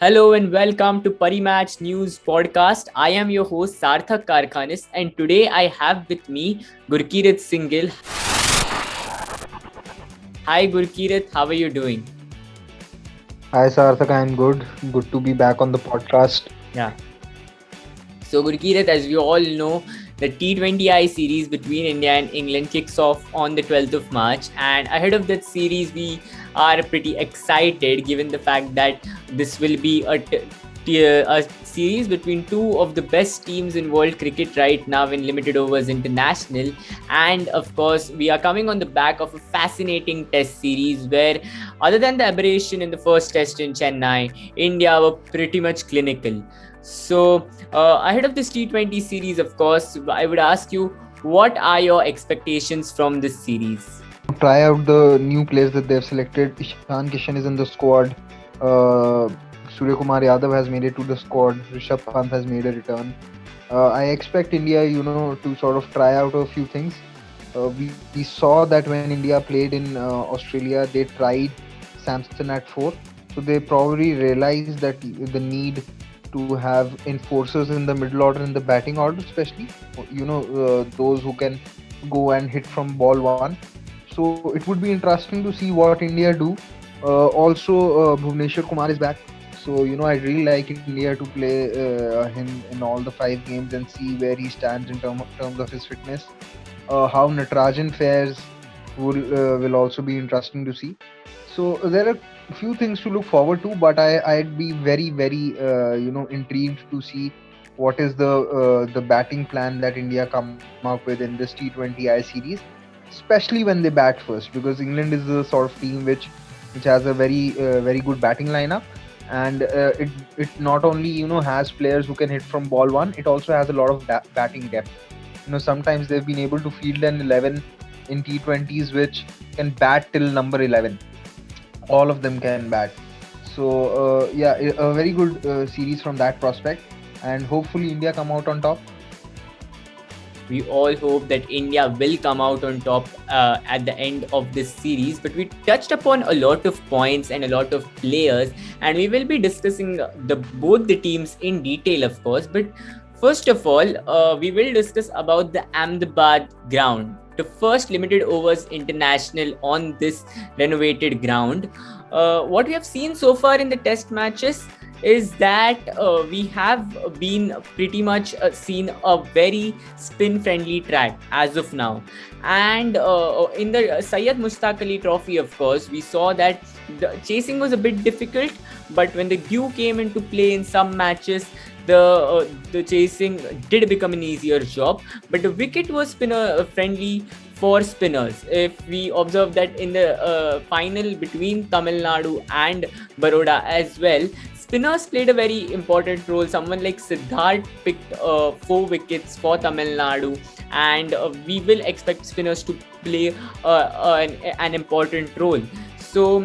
Hello and welcome to Parimatch News Podcast. I am your host Sarthak Karkhanis and today I have with me Gurkirat Singhil. Hi Gurkirat, how are you doing? Hi Sarthak, I'm good. Good to be back on the podcast. Yeah. So Gurkirat, as we all know, the T20I series between India and England kicks off on the 12th of March, and ahead of that series we are pretty excited given the fact that this will be a series between two of the best teams in world cricket right now in limited overs international. And of course we are coming on the back of a fascinating test series where, other than the aberration in the first test in Chennai, India were pretty much clinical. So ahead of this T20 series, of course, I would ask you, what are your expectations from this series? Try out the new players that they've selected. Ishan Kishan is in the squad. Uh, Surya Kumar Yadav has made it to the squad. Rishabh Pant has made a return. I expect India, to sort of try out a few things. We saw that when India played in Australia, they tried Samson at 4. So they probably realized that the need to have enforcers in the middle order and the batting order, especially, those who can go and hit from ball one. So it would be interesting to see what India do. Also, Bhuvneshwar Kumar is back. So, I'd really like India to play him in all the 5 games and see where he stands in terms of his fitness. How Natarajan fares will also be interesting to see. So there are a few things to look forward to, but I'd be very intrigued to see what is the batting plan that India come up with in this T20I series, especially when they bat first, because England is the sort of team which has a very good batting lineup, and it not only has players who can hit from ball one, it also has a lot of batting depth. Sometimes they've been able to field an 11 in T20s which can bat till number 11. All of them can bat. So yeah, a very good series from that prospect, and hopefully India come out on top. We all hope that India will come out on top at the end of this series. But we touched upon a lot of points and a lot of players, and we will be discussing both the teams in detail, of course. But first of all, we will discuss about the Ahmedabad ground, the first limited overs international on this renovated ground. What we have seen so far in the test matches is that we have been pretty much seen a very spin friendly track as of now. And in the Syed Mushtaq Ali trophy, of course, we saw that the chasing was a bit difficult, but when the dew came into play in some matches, the chasing did become an easier job. But the wicket was spinner friendly for spinners. If we observe that in the final between Tamil Nadu and Baroda as well, spinners played a very important role. Someone like Siddharth picked 4 wickets for Tamil Nadu, and we will expect spinners to play an important role. So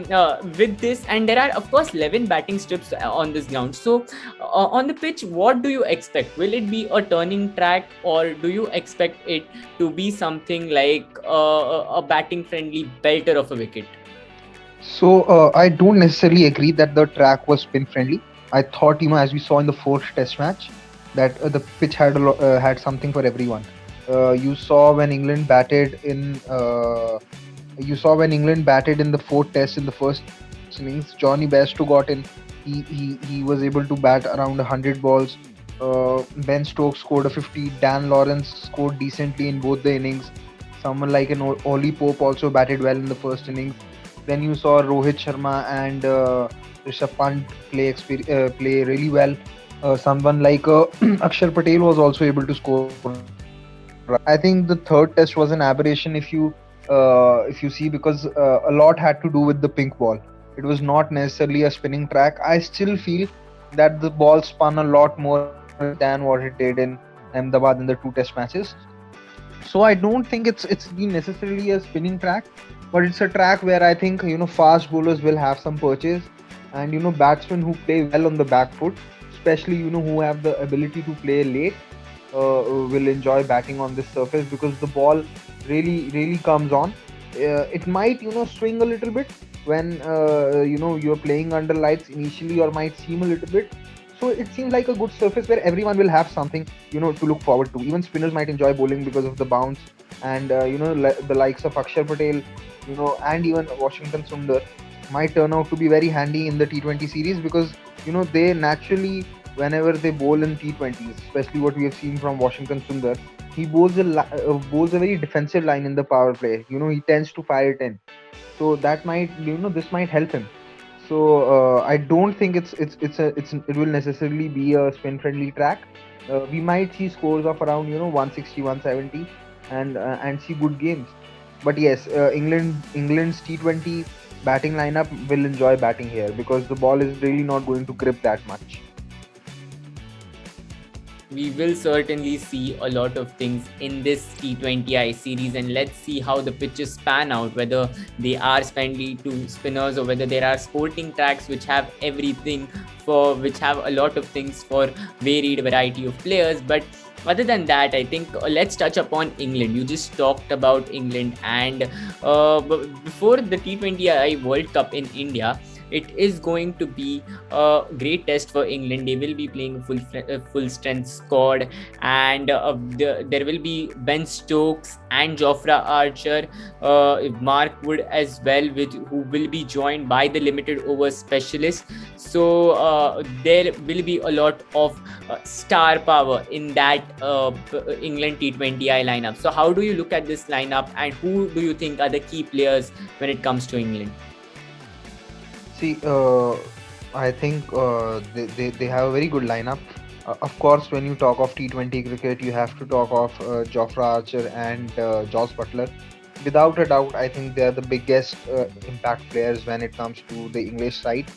with this, and there are of course 11 batting strips on this ground. So on the pitch, what do you expect? Will it be a turning track, or do you expect it to be something like a batting friendly belter of a wicket? So I don't necessarily agree that the track was spin friendly. I thought, as we saw in the fourth test match, that the pitch had something for everyone. You saw when England batted in. The fourth test in the first innings. Johnny Bairstow got in. He was able to bat around 100 balls. Ben Stokes scored a 50. Dan Lawrence scored decently in both the innings. Someone like an Ollie Pope also batted well in the first innings. Then you saw Rohit Sharma and Rishabh Pant play really well. Someone like Akshar Patel was also able to score. I think the third test was an aberration if you see, because a lot had to do with the pink ball. It was not necessarily a spinning track. I still feel that the ball spun a lot more than what it did in Ahmedabad in the 2 test matches. So I don't think it's been necessarily a spinning track, but it's a track where I think fast bowlers will have some purchase, and batsmen who play well on the back foot, especially who have the ability to play late, will enjoy batting on this surface, because the ball really comes on. It might swing a little bit, when you're playing under lights initially or might seem a little bit. So it seems like a good surface where everyone will have something to look forward to. Even spinners might enjoy bowling because of the bounce, and the likes of Akshar Patel, and even Washington Sundar might turn out to be very handy in the T20 series, because they naturally, whenever they bowl in T20s, especially what we have seen from Washington Sundar, he bowls a very defensive line in the power play. He tends to fire it in, so that might this might help him. So I don't think it will necessarily be a spin friendly track. We might see scores of around 160, 170, and see good games. But yes, England's T20 batting lineup will enjoy batting here, because the ball is really not going to grip that much. We will certainly see a lot of things in this T20I series, and let's see how the pitches pan out, whether they are friendly to spinners or whether there are sporting tracks which have a lot of things for varied variety of players. But other than that, I think let's touch upon England. You just talked about England, and before the T20I World Cup in India, it is going to be a great test for England. They will be playing a full strength squad, and there will be Ben Stokes and Jofra Archer, Mark Wood as well, who will be joined by the limited over specialist. So there will be a lot of star power in that England T20I lineup. So how do you look at this lineup, and who do you think are the key players when it comes to England? See, I think they have a very good lineup. Of course, when you talk of T20 cricket, you have to talk of Jofra Archer and Jos Butler. Without a doubt, I think they are the biggest impact players when it comes to the English side.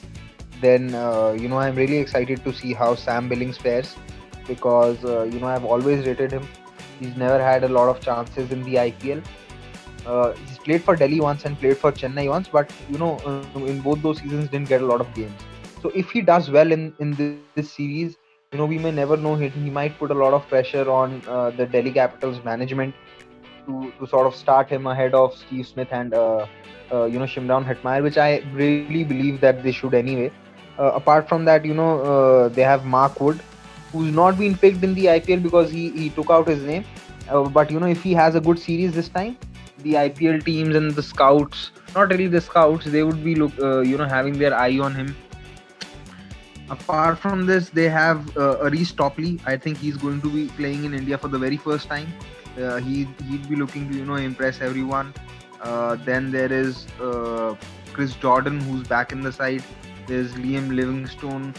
Then, I'm really excited to see how Sam Billings fares, because, I've always rated him. He's never had a lot of chances in the IPL. He's played for Delhi once and played for Chennai once, but in both those seasons didn't get a lot of games. So if he does well in this series, we may never know. He might put a lot of pressure on the Delhi Capitals management to sort of start him ahead of Steve Smith and Shimron Hetmeyer, which I really believe that they should anyway. Apart from that, they have Mark Wood, who's not been picked in the IPL because he took out his name. But if he has a good series this time, the IPL teams and the scouts, not really the scouts, they would be having their eye on him. Apart from this, they have Reece Topley. I think he's going to be playing in India for the very first time. He'd be looking to impress everyone. Then there is Chris Jordan, who's back in the side. There's Liam Livingstone.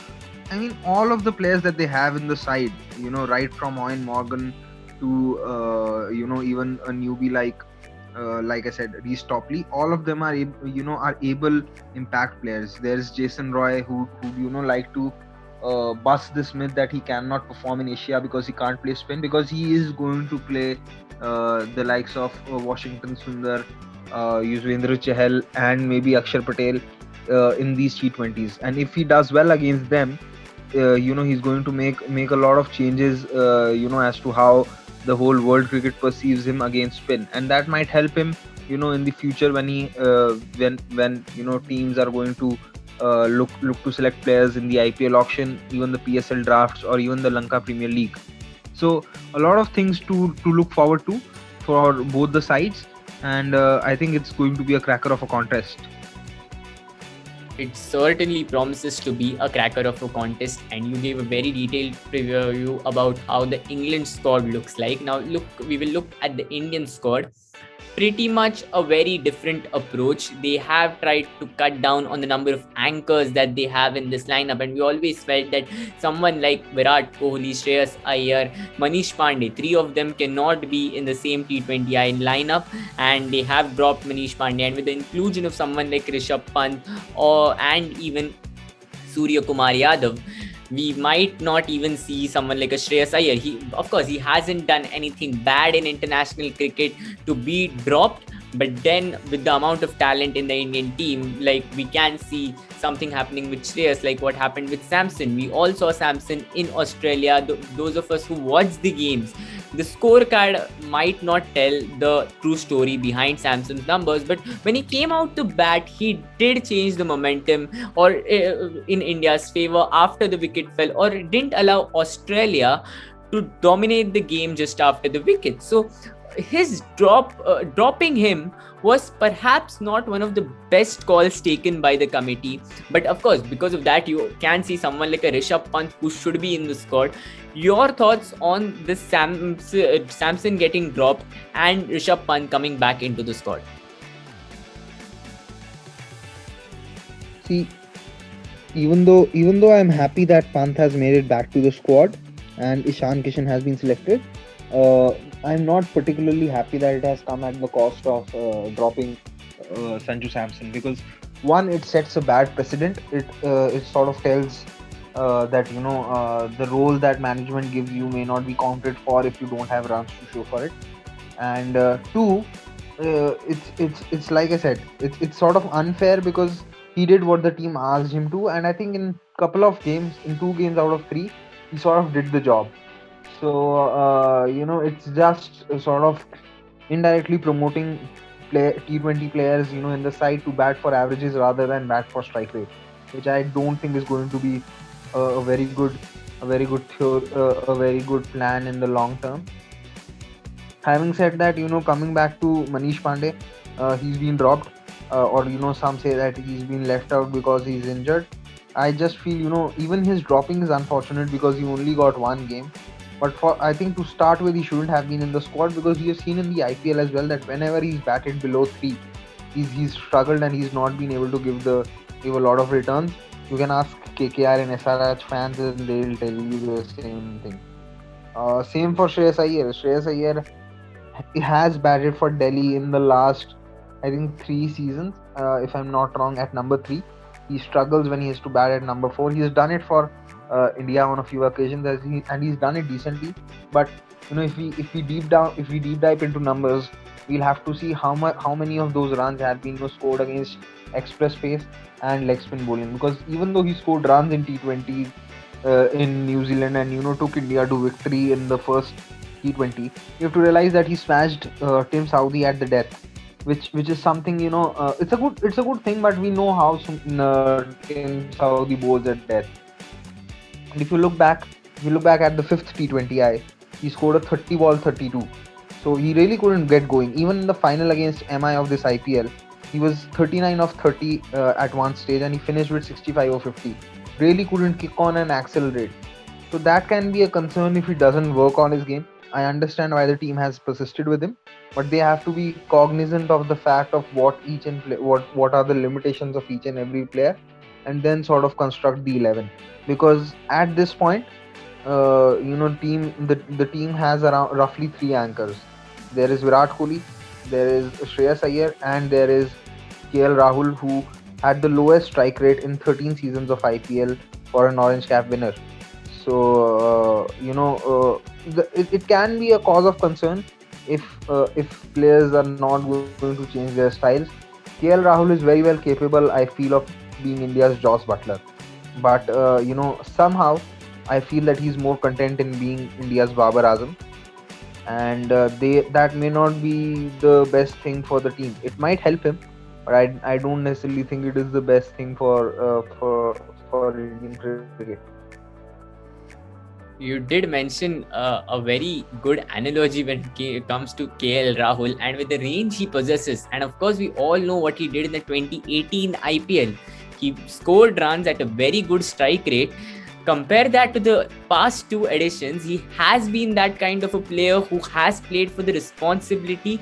I mean, all of the players that they have in the side, right from Owen Morgan to even a newbie like I said, Reece Topley, all of them are able impact players. There's Jason Roy, who like to bust this myth that he cannot perform in Asia because he can't play spin, because he is going to play the likes of Washington Sundar, Yuzvendra Chahal, and maybe Akshar Patel in these T20s. And if he does well against them, he's going to make a lot of changes, as to how the whole world cricket perceives him against spin, and that might help him in the future when when teams are going to look to select players in the IPL auction, even the PSL drafts, or even the Lanka Premier League. So a lot of things to look forward to for both the sides, and I think it's going to be a cracker of a contest. It certainly promises to be a cracker of a contest, and you gave a very detailed preview about how the England squad looks like. Now we will look at the Indian squad. Pretty much a very different approach. They have tried to cut down on the number of anchors that they have in this lineup, and we always felt that someone like Virat Kohli, Shreyas Iyer, Manish Pandey, three of them cannot be in the same T20I lineup, and they have dropped Manish Pandey, and with the inclusion of someone like Rishabh Pant and even Surya Kumar Yadav, we might not even see someone like a Shreyas Iyer. Of course, he hasn't done anything bad in international cricket to be dropped, But then with the amount of talent in the Indian team, like we can see something happening with Shreyas, like what happened with Samson. We all saw Samson in Australia. Those of us who watched the games, the scorecard might not tell the true story behind Samson's numbers, but when he came out to bat, he did change the momentum or in India's favor after the wicket fell, or didn't allow Australia to dominate the game just after the wicket. So his dropping him was perhaps not one of the best calls taken by the committee, but of course because of that you can see someone like a Rishabh Pant who should be in the squad. Your thoughts on this Samson getting dropped and Rishabh Pant coming back into the squad? See, even though I'm happy that Pant has made it back to the squad and Ishan Kishan has been selected, I'm not particularly happy that it has come at the cost of dropping Sanju Samson, because one, it sets a bad precedent. It sort of tells that the role that management gives you may not be counted for if you don't have runs to show for it, and two, it's like I said, it's sort of unfair because he did what the team asked him to, and I think in couple of games, in 2 games out of 3, he sort of did the job. So it's just sort of indirectly promoting T20 players, in the side to bat for averages rather than bat for strike rate, which I don't think is going to be a very good plan in the long term. Having said that, coming back to Manish Pandey, he's been dropped, or some say that he's been left out because he's injured. I just feel, even his dropping is unfortunate because he only got 1 game. But I think to start with, he shouldn't have been in the squad, because we have seen in the IPL as well that whenever he's batted below 3, he's struggled and he's not been able to give a lot of returns. You can ask KKR and SRH fans and they'll tell you the same thing. Same for Shreyas Iyer. Shreyas Iyer has batted for Delhi in the last, I think, 3 seasons, if I'm not wrong, at number 3. He struggles when he has to bat at number 4. He has done it for India on a few occasions, and he's done it decently. But if we deep dive into numbers, we'll have to see how many of those runs have been scored against express pace and leg spin bowling. Because even though he scored runs in T20 in New Zealand and took India to victory in the first T20, you have to realize that he smashed Tim Southee at the death, which is something, it's a good thing, but we know how Tim Southee bowls at death. And if you look back at the 5th T20I, he scored a 30-ball 32. So he really couldn't get going. Even in the final against MI of this IPL, he was 39 of 30 at one stage, and he finished with 65 of 50. Really couldn't kick on and accelerate. So that can be a concern if he doesn't work on his game. I understand why the team has persisted with him, but they have to be cognizant of the fact of what are the limitations of each and every player, and then sort of construct the 11. Because at this point, the team has around roughly 3 anchors. There is Virat Kohli, there is Shreyas Iyer, and there is KL Rahul, who had the lowest strike rate in 13 seasons of IPL for an orange cap winner. So it can be a cause of concern if players are not going to change their styles. KL Rahul is very well capable, I feel, of being India's Joss Butler, but somehow I feel that he's more content in being India's Babar Azam, and that may not be the best thing for the team. It might help him, but I don't necessarily think it is the best thing for Indian cricket. You did mention a very good analogy when it comes to KL Rahul, and with the range he possesses, and of course we all know what he did in the 2018 IPL. He scored runs at a very good strike rate. Compare that to the past 2 editions, he has been that kind of a player who has played for the responsibility,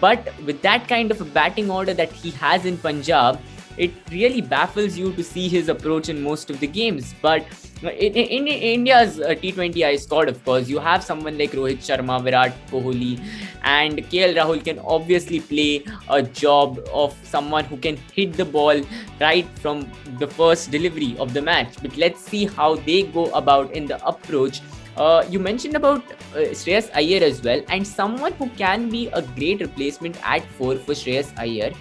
but with that kind of a batting order that he has in Punjab, it really baffles you to see his approach in most of the games. But in India's T20I squad, of course, you have someone like Rohit Sharma, Virat Kohli, and KL Rahul can obviously play a job of someone who can hit the ball right from the first delivery of the match. But let's see how they go about in the approach You mentioned about Shreyas Iyer as well, and someone who can be a great replacement at 4 for Shreyas Iyer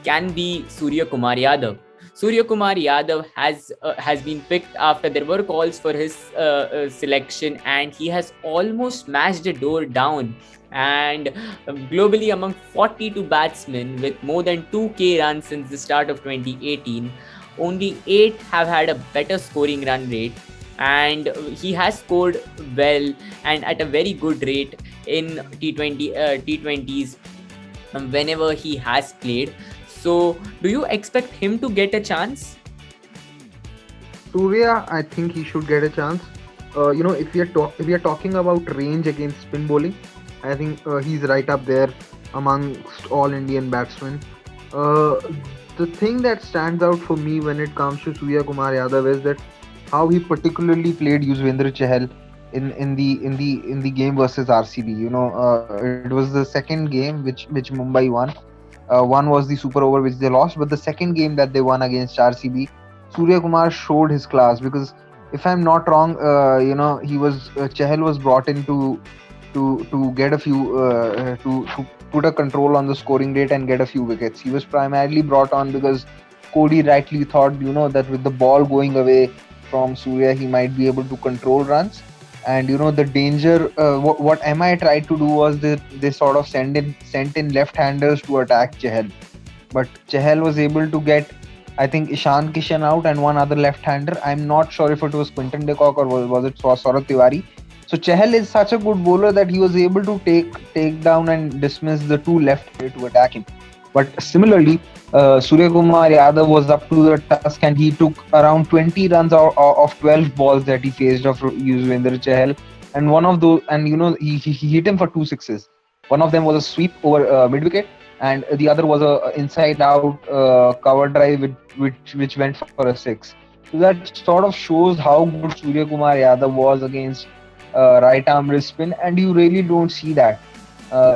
can be Surya Kumar Yadav. Surya Kumar Yadav has been picked after there were calls for his selection, and he has almost smashed the door down. And globally, among 42 batsmen with more than 2K runs since the start of 2018, only 8 have had a better scoring run rate, and he has scored well and at a very good rate in T20s whenever he has played. So, do you expect him to get a chance? Surya, I think he should get a chance. If we are talking about range against spin bowling, I think he's right up there amongst all Indian batsmen. Uh, the thing that stands out for me when it comes to Surya Kumar Yadav is that how he particularly played Yuzvendra Chahal in the game versus RCB. It was the second game which Mumbai won. One was the super over which they lost, but the second game that they won against RCB, Surya Kumar showed his class because if I'm not wrong, he was Chahal was brought in to get a few to put a control on the scoring rate and get a few wickets. He was primarily brought on because Cody rightly thought that with the ball going away from Surya, he might be able to control runs. And the danger. What MI tried to do was they sort of sent in left-handers to attack Chahal, but Chahal was able to get, I think, Ishan Kishan out and one other left-hander. I'm not sure if it was Quinton de Kock or was it Saurav Tiwari. So Chahal is such a good bowler that he was able to take down and dismiss the two left to attack him. But similarly, Surya Kumar Yadav was up to the task and he took around 20 runs of 12 balls that he faced of Yuzvendra Chahal. And one of those, and he hit him for 2 sixes. One of them was a sweep over mid wicket, and the other was a inside out cover drive which went for a six. So that sort of shows how good Surya Kumar Yadav was against right arm wrist spin, and you really don't see that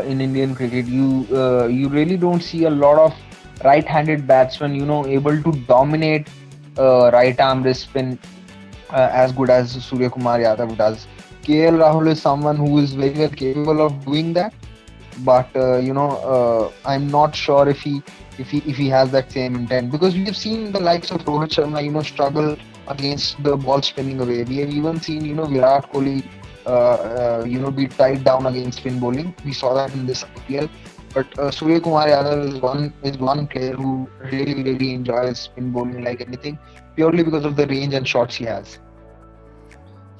in Indian cricket. You really don't see a lot of right-handed batsmen able to dominate right arm wrist spin as good as Surya Kumar Yadav does. KL Rahul is someone who is very well capable of doing that, but I'm not sure if he has that same intent, because we have seen the likes of Rohit Sharma struggle against the ball spinning away. We have even seen Virat Kohli be tied down against spin bowling. We saw that in this IPL. But Surya Kumar Yadav is one player who really enjoys spin bowling like anything, purely because of the range and shots he has.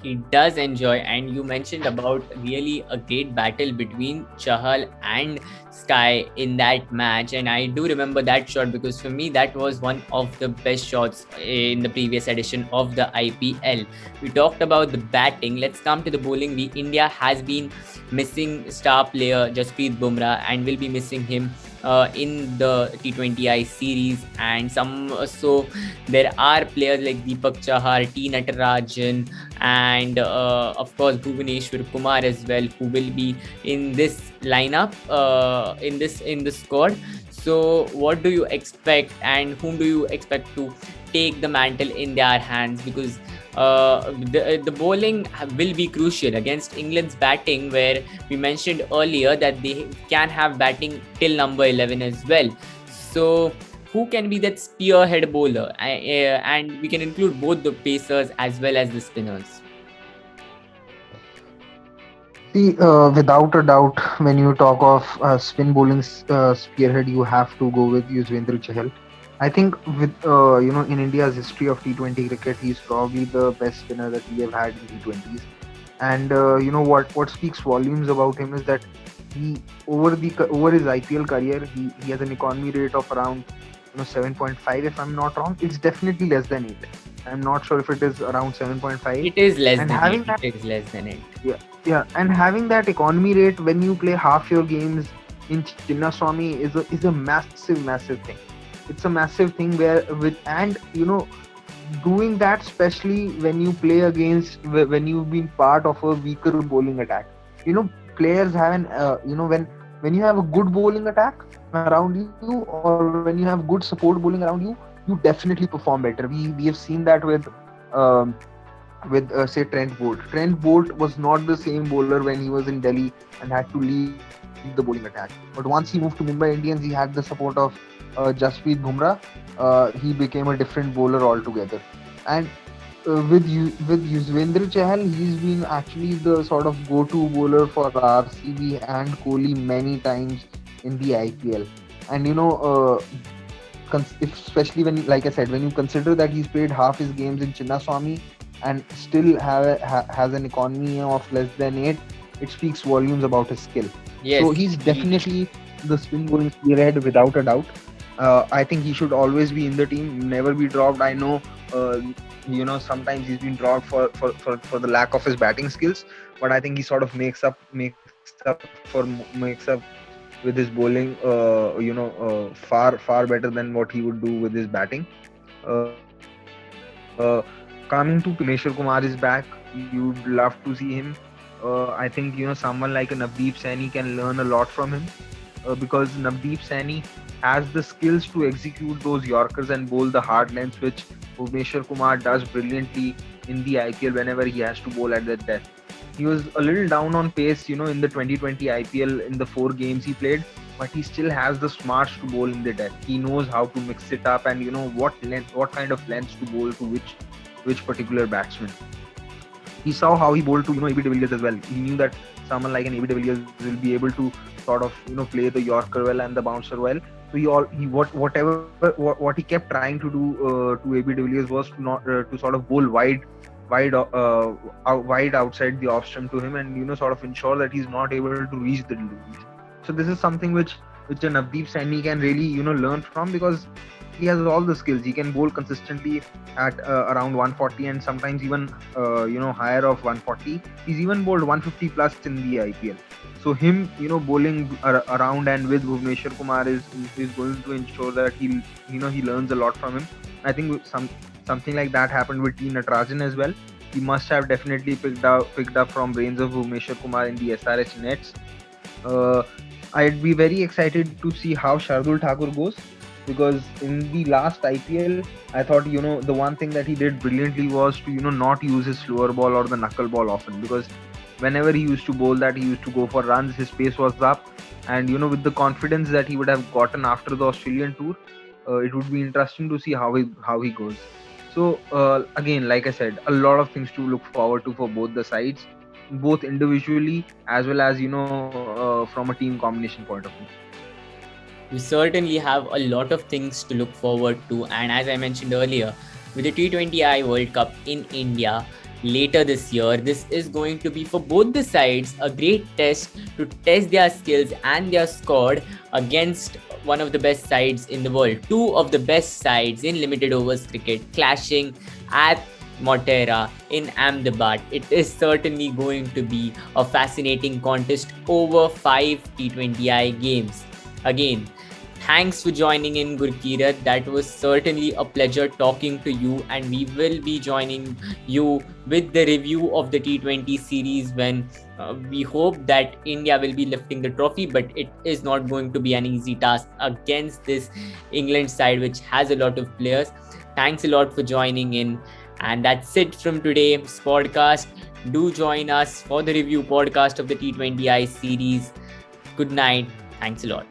He does enjoy, and you mentioned about really a great battle between Chahal and Sky in that match, and I do remember that shot because for me that was one of the best shots in the previous edition of the IPL. We talked about the batting. Let's come to the bowling. India has been missing star player Jasprit Bumrah and will be missing him in the T20I series, and so there are players like Deepak Chahar, T Natarajan, and of course Bhuvaneshwar Kumar as well, who will be in this lineup in the squad. So what do you expect, and whom do you expect to take the mantle in their hands? Because the bowling will be crucial against England's batting, where we mentioned earlier that they can have batting till number 11 as well. So who can be that spearhead bowler? And we can include both the pacers as well as the spinners. See, without a doubt, when you talk of spin bowling spearhead, you have to go with Yuzvendra Chahal. I think with in India's history of T20 cricket, he's probably the best spinner that we have had in T20s. And what speaks volumes about him is that he over his IPL career, he has an economy rate of around 7.5, if I'm not wrong. It's definitely less than 8. I'm not sure if it is around 7.5. It is less And than having 8. that, It is less than 8. yeah, and having that economy rate when you play half your games in Chinnaswamy is a massive thing. It's a massive thing doing that, especially when you play against when you've been part of a weaker bowling attack. Players have when you have a good bowling attack around you, or when you have good support bowling around you, you definitely perform better. We have seen that with with say Trent Bolt. Trent Bolt was not the same bowler when he was in Delhi and had to lead the bowling attack. But once he moved to Mumbai Indians, he had the support of Jasprit Bumrah. He became a different bowler altogether. And with Yuzvendra Chahal, he's been actually the sort of go-to bowler for RCB and Kohli many times in the IPL. And especially when, like I said, when you consider that he's played half his games in Chinnaswamy and still has an economy of less than 8, it speaks volumes about his skill. Yes, So he's definitely the spin bowling spearhead without a doubt. I think he should always be in the team, never be dropped. I know, sometimes he's been dropped for the lack of his batting skills, but I think he sort of makes up with his bowling, far better than what he would do with his batting. Coming to Bhuvneshwar Kumar is back. You'd love to see him. I think someone like a Navdeep Saini can learn a lot from him, because Navdeep Saini has the skills to execute those Yorkers and bowl the hard lengths, which Bhuvneshwar Kumar does brilliantly in the IPL whenever he has to bowl at that depth. He was a little down on pace, in the 2020 IPL in the 4 games he played, but he still has the smarts to bowl in the depth. He knows how to mix it up and what kind of lengths to bowl to which particular batsman. He saw how he bowled to AB de Villiers as well. He knew that someone like an AB de Villiers will be able to sort of play the Yorker well and the bouncer well. So what he kept trying to do to AB de Villiers was to sort of bowl wide outside the off stump to him, and sort of ensure that he's not able to reach the deliveries. So this is something which a Navdeep Saini can really learn from, because he has all the skills. He can bowl consistently at around 140 and sometimes even higher of 140. He's even bowled 150 plus in the IPL. So him bowling around and with Bhuvneshwar Kumar is going to ensure that he learns a lot from him. I think something like that happened with T. Natarajan as well. He must have definitely picked up from brains of Bhuvneshwar Kumar in the SRH nets. I'd be very excited to see how Shardul Thakur goes, because in the last IPL, I thought the one thing that he did brilliantly was to not use his slower ball or the knuckle ball often, because whenever he used to bowl that, he used to go for runs. His pace was up, and with the confidence that he would have gotten after the Australian tour, it would be interesting to see how he goes. So again, like I said, a lot of things to look forward to for both the sides, both individually as well as from a team combination point of view. We certainly have a lot of things to look forward to, and as I mentioned earlier, with the T20I World Cup in India later this year, this is going to be for both the sides a great test to test their skills and their squad against one of the best sides in the world. 2 of the best sides in limited overs cricket clashing at Motera in Ahmedabad. It is certainly going to be a fascinating contest over 5 T20I games. Again, thanks for joining in, Gurkirat. That was certainly a pleasure talking to you, and we will be joining you with the review of the T20 series when we hope that India will be lifting the trophy, but it is not going to be an easy task against this England side, which has a lot of players. Thanks a lot for joining in. And that's it from today's podcast. Do join us for the review podcast of the T20I series. Good night. Thanks a lot.